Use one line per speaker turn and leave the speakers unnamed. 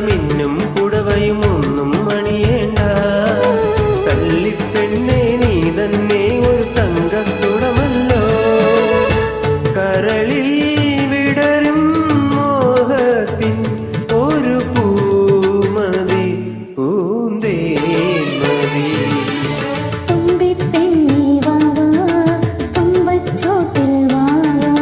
മിന്നും കുടവയും ഒന്നും മണിയേണ്ട തല്ലിപ്പെണ്ണെ നീ തന്നെ ഒരു തങ്കക്കുടമല്ലോ കരളിൽ വിടരും മോഹത്തിൻ ഒരു പൂമതി പൂന്തേന്മതി
തുമ്പിപ്പെണ്ണേ വാവാ തുമ്പച്ചോട്ടിൽ വാവാ